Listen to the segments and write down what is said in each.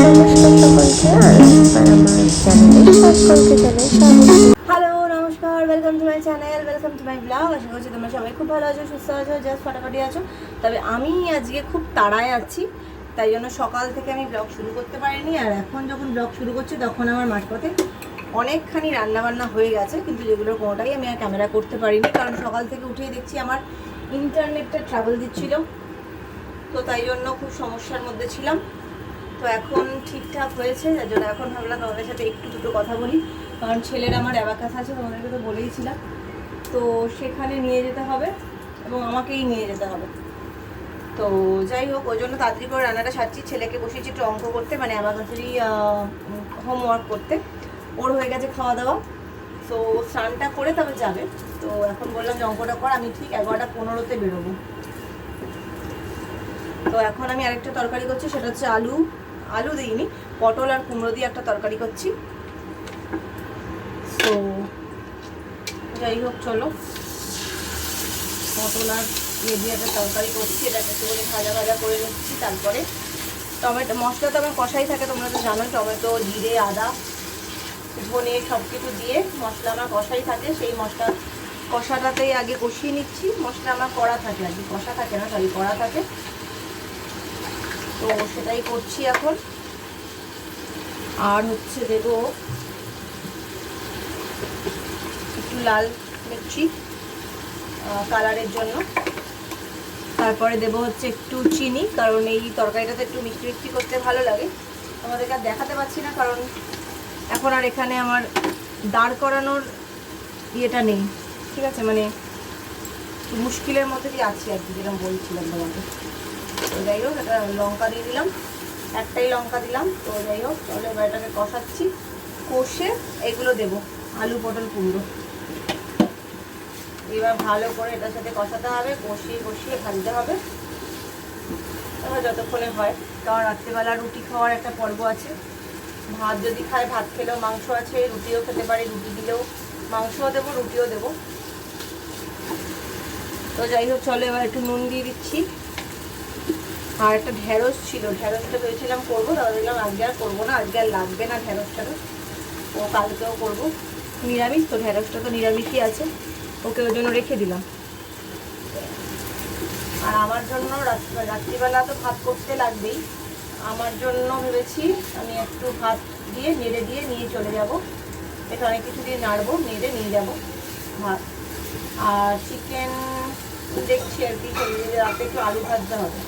Hello নমস্কার, welcome to my channel, welcome to my blog. আশা করছি তোমরা সবাই খুব ভালো আছো, সুস্থ আছো, জাস্ট ফাটাফাটি আছো। তবে আমি আজকে খুব তাড়ায় আছি, তাই জন্য সকাল থেকে আমি ব্লগ শুরু করতে পারিনি। আর এখন যখন ব্লগ শুরু করছি তখন আমার মাঝপথে অনেকখানি রান্নাবান্না হয়ে গেছে, কিন্তু যেগুলোর কোনোটাই আমি আর ক্যামেরা করতে পারিনি, কারণ সকাল থেকে উঠেই দেখছি আমার ইন্টারনেটটা ট্রাভেল দিচ্ছিল, তো তাই জন্য খুব সমস্যার মধ্যে ছিলাম। তো এখন ঠিকঠাক হয়েছে, যার জন্য এখন ভাবলাম তোমাদের সাথে একটু দুটো কথা বলি, কারণ ছেলের আমার অ্যাবাকাস আছে, তোমাদেরকে তো বলেইছিলাম। তো সেখানে নিয়ে যেতে হবে এবং আমাকেই নিয়ে যেতে হবে। তো যাই হোক, ওই জন্য তাড়াতাড়ি করে রান্নাটা সারছি। ছেলেকে বসিয়েছি একটু অঙ্ক করতে, মানে অ্যাবাকাসেরই হোমওয়ার্ক করতে। ওর হয়ে গেছে খাওয়া দাওয়া, তো স্নানটা করে তবে যাবে। তো এখন বললাম যে অঙ্কটা কর, আমি ঠিক 11:15 বেরোবো। তো এখন আমি আরেকটা তরকারি করছি, সেটা হচ্ছে আলু দিইনি, পটল আর কুমড়ো দিয়ে একটা তরকারি করছি। তো যাই হোক, চলো, পটল আর দিয়ে একটা তরকারি করছি, এটাকে একটু করে ভাজা করে নিচ্ছি। তারপরে টমেটো মশলা তো আমার কষাই থাকে, তোমরা তো জানো, টমেটো, জিরে, আদা, ধনে সব কিছু দিয়ে মশলা আমার কষাই থাকে। সেই মশলা কষাটাতেই আগে কষিয়ে নিচ্ছি। মশলা আমার কড়া থাকে, আর কি কষা থাকে না, সরি কড়া থাকে। তো সেটাই করছি এখন। আর হচ্ছে দেবো একটু লাল মির্চি কালারের জন্য। তারপরে দেবো হচ্ছে একটু চিনি, কারণ এই তরকারিটাতে একটু মিষ্টি মিষ্টি করতে ভালো লাগে। তোমাদেরকে আর দেখাতে পারছি না, কারণ এখন আর এখানে আমার দাঁড় করানোর ইয়েটা নেই, ঠিক আছে, মানে মুশকিলের মধ্যে দিয়ে আছি আর কি, যেরকম বলছিলাম তোমাকে। তো যাই হোক, এটা লঙ্কা দিয়ে দিলাম, একটাই লঙ্কা দিলাম। তো যাই হোক, তাহলে এবার এটাকে কষাচ্ছি, কষে এগুলো দেবো, আলু, পটল, কুমড়ো। এবার ভালো করে এটার সাথে কষাতে হবে, কষিয়ে ভাজতে হবে যতক্ষণে হয়। কারণ রাত্রিবেলা রুটি খাওয়ার একটা পর্ব আছে। ভাত যদি খায়, ভাত খেলেও মাংস আছে, রুটিও খেতে পারি, রুটি দিলেও মাংসও দেবো, রুটিও দেবো। তো যাই হোক, চলো এবার একটু নুন দিয়ে দিচ্ছি। আর একটা ঢেঁড়স ছিল, ঢেঁড়সটা ভেবেছিলাম করবো, তাহলে দেখলাম আজকে আর করবো না, আজকে আর লাগবে না ঢেঁড়সটা, ও কালকেও করবো। নিরামিষ তো, ঢেঁড়সটা তো নিরামিষই আছে, ওকে ওই জন্য রেখে দিলাম। আর আমার জন্য রাত্রিবেলা তো ভাত করতে লাগবেই, আমার জন্য ভেবেছি আমি একটু ভাত দিয়ে নেড়ে দিয়ে নিয়ে চলে যাব। এটা অনেক কিছু দিয়ে নাড়বো, নেড়ে নিয়ে যাব ভাত। আর চিকেন দেখছি আর কি, রাতে একটু আলু ভাজতে হবে,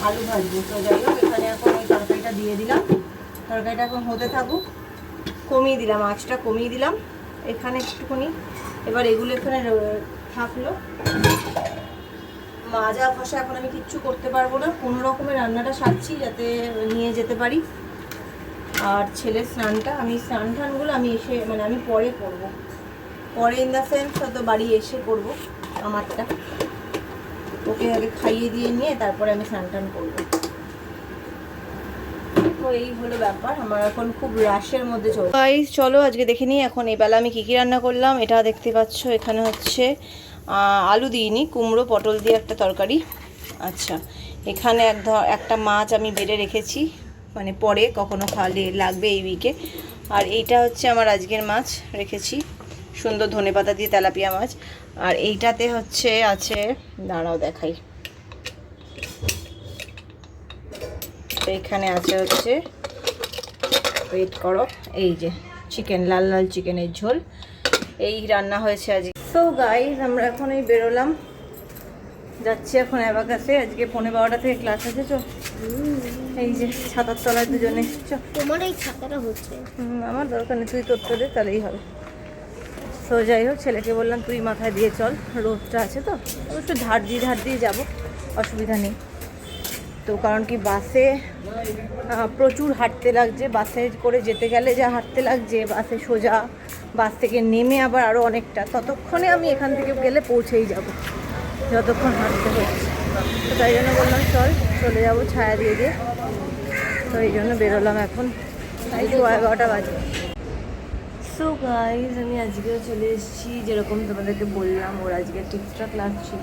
আলু ভাজবো। তো যাই হোক, এখানে এখন ওই তরকারিটা দিয়ে দিলাম, তরকারিটা এখন হতে থাকুক। কমিয়ে দিলাম, আঁচটা কমিয়ে দিলাম এখানে একটুখানি। এবার এগুলো এখানে থাকলো। মাজা ঘষা এখন আমি কিচ্ছু করতে পারবো না, কোনো রকমের রান্নাটা সারছি যাতে নিয়ে যেতে পারি। আর ছেলের স্নানটা, আমি স্নান টানগুলো আমি এসে, মানে আমি পরে করবো, পরে ইন দ্য সেন্স হয়তো বাড়ি এসে করবো আমারটা। ওকে আগে খাইয়ে দিয়ে নিয়ে তারপরে আমি স্নান টান করবো। তো এই হলো ব্যাপার, আমার এখন খুব রাশের মধ্যে চলছে। গাইস চলো আজকে দেখে নিই এখন এই বেলা আমি কী রান্না করলাম। এটা দেখতে পাচ্ছ, এখানে হচ্ছে আলু দিইনি, কুমড়ো পটল দিয়ে একটা তরকারি। আচ্ছা, এখানে একটা মাছ আমি বেড়ে রেখেছি, মানে পরে কখনো খাওয়ালে লাগবে এই উইকে। আর এইটা হচ্ছে আমার আজকের মাছ রেখেছি, সুন্দর ধনেপাতা দিয়ে তেলাপিয়া মাছ। আর এইটাতে হচ্ছে আছে, দাঁড়াও দেখাই, তো এখানে আছে হচ্ছে, ওয়েট করো, এই যে চিকেন, লাল লাল চিকেনের ঝোল, এই রান্না হয়েছে আজকে। সো গাইস, আমরা এখন এই বেরোলাম, যাচ্ছি এখন অ্যাবাকাসে। আজকে 12:15 থেকে ক্লাস আছে। চো, এই যে ছাতার তলায় দুজনে, চো। তোমার এই ছাতাটা হচ্ছে, আমার দরকার নেই, তুই তোরটা দে, তাহলেই হবে। তো যাই হোক, ছেলেকে বললাম তুই মাথায় দিয়ে চল, রোদটা আছে তো, একটু ধার দিয়ে যাবো, অসুবিধা নেই। তো কারণ কি, বাসে প্রচুর হাঁটতে লাগছে, বাসে করে যেতে গেলে যা হাঁটতে লাগছে, বাসে সোজা, বাস থেকে নেমে আবার আরও অনেকটা, ততক্ষণে আমি এখান থেকে গেলে পৌঁছেই যাব, যতক্ষণ হাঁটতে হচ্ছে। তো তাই জন্য বললাম চলে যাব ছায়া দিয়ে। তো এই জন্য বেরোলাম এখন, তাই 11:30 বাজে। সো গাইজ, আমি আজকেও চলে এসেছি, যেরকম তোমাদেরকে বললাম, ওর আজকে এক্সট্রা ক্লাস ছিল।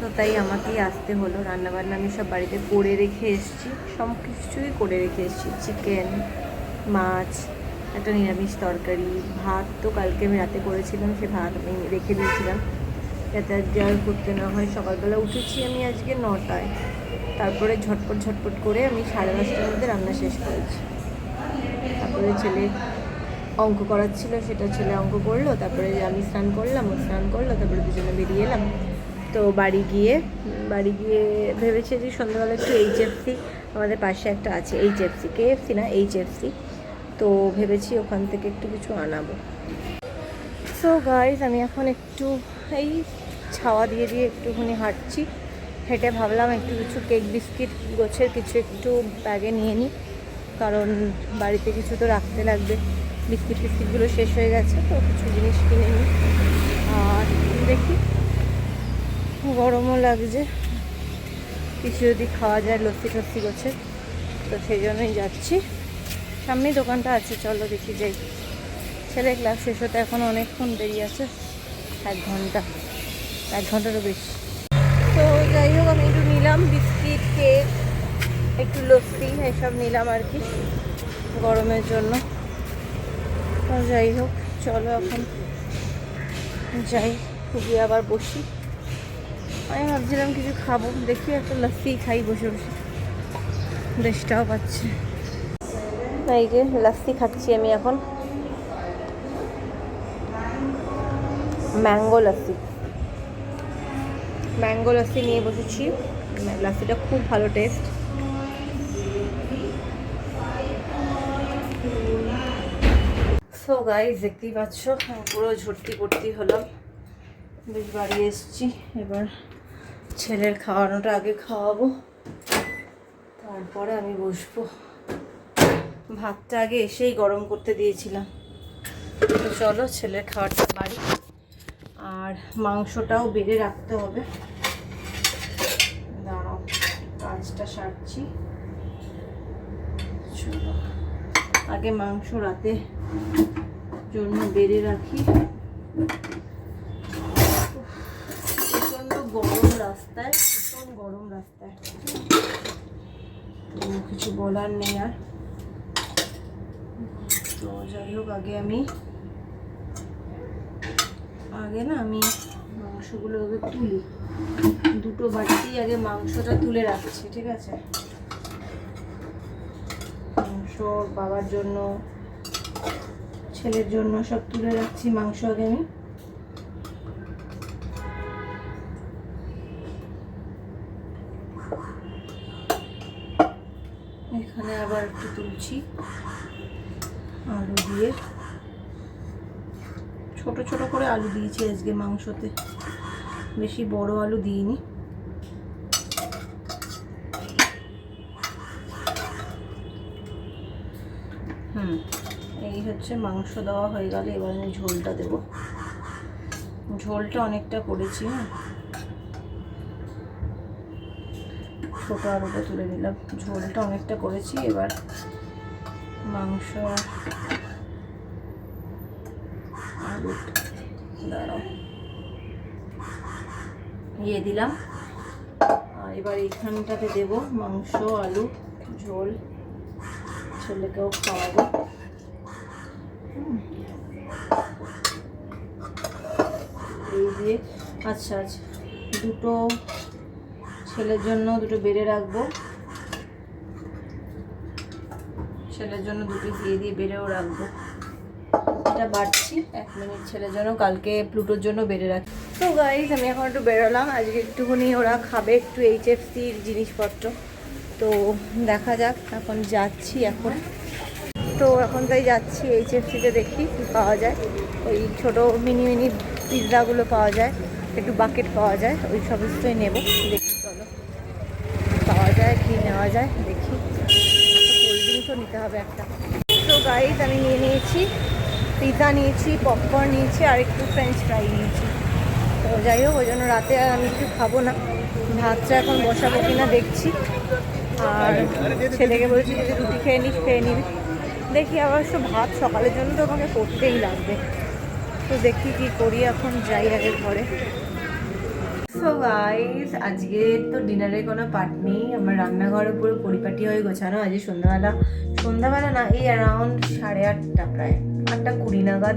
তো তাই আমাকেই আসতে হলো। রান্নাবান্না আমি সব বাড়িতে করে রেখে এসেছি, সব কিছুই করে রেখে এসেছি। চিকেন, মাছ, একটা নিরামিষ তরকারি, ভাত তো কালকে আমি রাতে করেছিলাম, সে ভাত আমি রেখে দিয়েছিলাম যাতে আর জল করতে না হয়। সকালবেলা উঠেছি আমি আজকে 9টায়, তারপরে ঝটপট করে আমি 5:30টার মধ্যে রান্না শেষ করেছি। তারপরে ছেলে অঙ্ক করাচ্ছিল, সেটা ছেলে অঙ্ক করলো, তারপরে আমি স্নান করলাম, ও স্নান করলো, তারপরে দুজনে বেরিয়ে এলাম। তো বাড়ি গিয়ে ভেবেছি যে সন্ধ্যাবেলা একটু এইচএফসি, আমাদের পাশে একটা আছে এইচএফসি, কেএফসি না এইচএফসি, তো ভেবেছি ওখান থেকে একটু কিছু আনাবো। সো গাইজ আমি এখন একটু এই ছাওয়া দিয়ে একটুখানি হাঁটছি। হেঁটে ভাবলাম একটু কিছু কেক বিস্কিট গোছের কিছু একটু ব্যাগে নিয়ে নিই, কারণ বাড়িতে কিছু তো রাখতে লাগবে। বিস্কিটগুলো শেষ হয়ে গেছে, তো কিছু জিনিস কিনে নিই। আর দেখি, গরমও লাগছে, কিছু যদি খাওয়া যায় লস্যি গোছের, তো সেই জন্যই যাচ্ছি। সামনেই দোকানটা আছে, চলো দেখি যাই। ছেলে ক্লাস শেষ হতে এখন অনেকক্ষণ দেরি আছে, 1 ঘন্টারও বেশি। তো যাই হোক, আমি একটু নিলাম বিস্কিট, কেক, একটু লস্যি, এসব নিলাম আর কি গরমের জন্য। তো যাই হোক, চলো এখন যাই, খুবই আবার বসি। আমি ভাবছিলাম কিছু খাবো, দেখি একটা লস্যি খাই বসে বসে, দেশটাও পাচ্ছে। এই যে লস্যি খাচ্ছি আমি এখন, ম্যাঙ্গো লস্যি নিয়ে বসেছি। লস্যিটা খুব ভালো টেস্ট। সো গাইস দেখতেই পাচ্ছ, পুরো ভর্তি হলাম, বেশ বাড়ি এসেছি। এবার ছেলের খাওয়ানোটা আগে খাওয়াবো, তারপরে আমি বসবো। ভাতটা আগে এসেই গরম করতে দিয়েছিলাম। তো চলো ছেলের খাওয়াটা বাড়ি, আর মাংসটাও বেড়ে রাখতে হবে। দাঁড়াও, কাজটা সারছি। চলো আগে মাংস রাতে জন্য বেড়ে রাখি। প্রচণ্ড গরম রাস্তায়, কিছু বলার নেই আর। তো যাই হোক, আগে মাংসগুলো তুলি, দুটো বাটিতেই আগে মাংসটা তুলে রাখছি, ঠিক আছে? মাংস বাবার জন্য, ছেলের জন্য সব তুলে রাখছি মাংস আগে আমি। এখানে আবার একটু তুলছি আলু দিয়ে, ছোট ছোট করে আলু দিয়েছি আজকে মাংসতে, বেশি বড় আলু দিইনি। এই হচ্ছে মাংস দেওয়া হয়ে গেল। এবার আমি ঝোলটা দেব। ঝোলটা অনেকটা করেছি, ছোট আলুটা তুলে দিলাম, ঝোলটা অনেকটা করেছি। এবার মাংস আলু দাঁড়াও দিয়ে দিলাম, আর এবার এইখানটাতে দেব মাংস, আলু, ঝোল, ছেলেকেও খাওয়াবো। এই দিয়ে আচ্ছা দুটো ছেলের জন্য দুটো বেড়ে রাখবো, ছেলের জন্য দুটো দিয়ে বেড়েও রাখবো। এটা বাড়ছি 1 মিনিট, ছেলের জন্য, কালকে প্লুটোর জন্য বেড়ে রাখি। তো গাইস আমি এখন একটু বেরোলাম, আজকে একটুখানি ওরা খাবে একটু এইচএফসির জিনিসপত্র, তো দেখা যাক। এখন যাচ্ছি, এখন তাই যাচ্ছি এইচএফসিতে, দেখি কী পাওয়া যায়। ওই ছোটো মিনি পিৎজাগুলো পাওয়া যায়, একটু বাকেট পাওয়া যায়, ওই সমস্তই নেব। দেখি চলো পাওয়া যায় কি নেওয়া যায়, দেখি। কোল্ড ড্রিঙ্কসও নিতে হবে একটা। তো গাইস আমি নিয়ে নিয়েছি পিৎজা, নিয়েছি পপকর্ন, নিয়েছি আর একটু ফ্রেঞ্চ ফ্রাই নিয়েছি। তো যাই হোক, ওই জন্য রাতে আর আমি কিছু খাবো না, ভাতটা এখন বসাবো কিনা দেখছি। আর ছেলেকে বলছি যদি রুটি খেয়ে নিবি। দেখি অবশ্য ভাত সকালের জন্য তো আমাকে করতেই লাগবে, তো দেখি কি করি। এখন যাই আগে ঘরে। সো গাইস, আজকে তো ডিনারে কোনো পার্ট নেই। আমার রান্নাঘরের পুরো পরিপাটি হয়ে গোছানো। আজকে সন্ধ্যাবেলা না, এই অ্যারাউন্ড 8:30 প্রায় 8:20 নাগাদ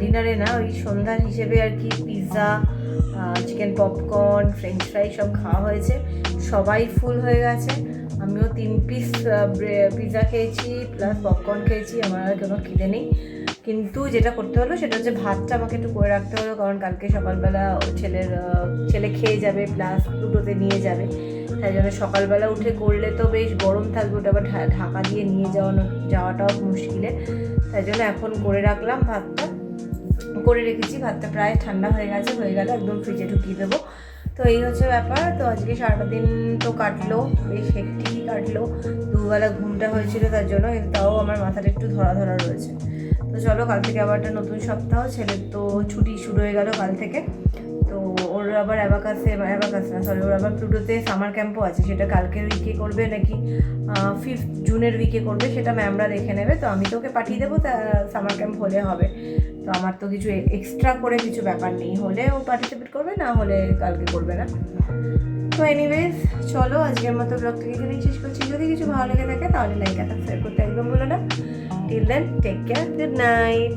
ডিনারে না, ওই সন্ধ্যার হিসেবে আর কি pizza, chicken popcorn, French fry সব খাওয়া হয়েছে। সবাই ফুল হয়ে গেছে। আমিও 3 পিস পিৎজা খেয়েছি প্লাস পপকর্ন খেয়েছি। আমার আর কোনো খিদে নেই। কিন্তু যেটা করতে হলো সেটা হচ্ছে ভাতটা আমাকে একটু করে রাখতে হলো, কারণ কালকে সকালবেলা ছেলে খেয়ে যাবে প্লাস দুটোতে নিয়ে যাবে। তাই জন্য সকালবেলা উঠে করলে তো বেশ গরম থাকবে, ওটা আবার ঢাকা দিয়ে নিয়ে যাওয়াটাও মুশকিলে। তাই জন্য এখন করে রাখলাম, ভাতটা করে রেখেছি। ভাতটা প্রায় ঠান্ডা হয়ে গেলে একদম ফ্রিজে ঢুকিয়ে দেবো। তো এই হচ্ছে ব্যাপার। তো আজকে সারাটা দিন তো কাটলো, বেশ হেক্টিকই কাটলো। দুবেলা ঘুমটা হয়েছিল তার জন্য, কিন্তু তাও আমার মাথাটা একটু ধরা রয়েছে। তো চলো, কাল থেকে আবার একটা নতুন সপ্তাহ। ছেলের তো ছুটি শুরু হয়ে গেল কাল থেকে। তো ওর আবার ওর আবার প্লুটোতে সামার ক্যাম্পও আছে। সেটা কালকের উইকে করবে নাকি 5 জুনের উইকে করবে, সেটা ম্যামরা দেখে নেবে। তো আমি তো ওকে পাঠিয়ে দেবো, তা সামার ক্যাম্প হলে হবে। তো আমার তো কিছু এক্সট্রা করে কিছু ব্যাপার নেই, হলে ও পার্টিসিপেট করবে, না হলে কালকে করবে না। তো এনিওয়েজ, চলো আজকের মতো ব্লগটাকে এখানেই শেষ করছি। যদি কিছু ভালো লেগে থাকে তাহলে লাইক আর সাবস্ক্রাইব করতে একদম ভুলো না। Till then, take care, good night.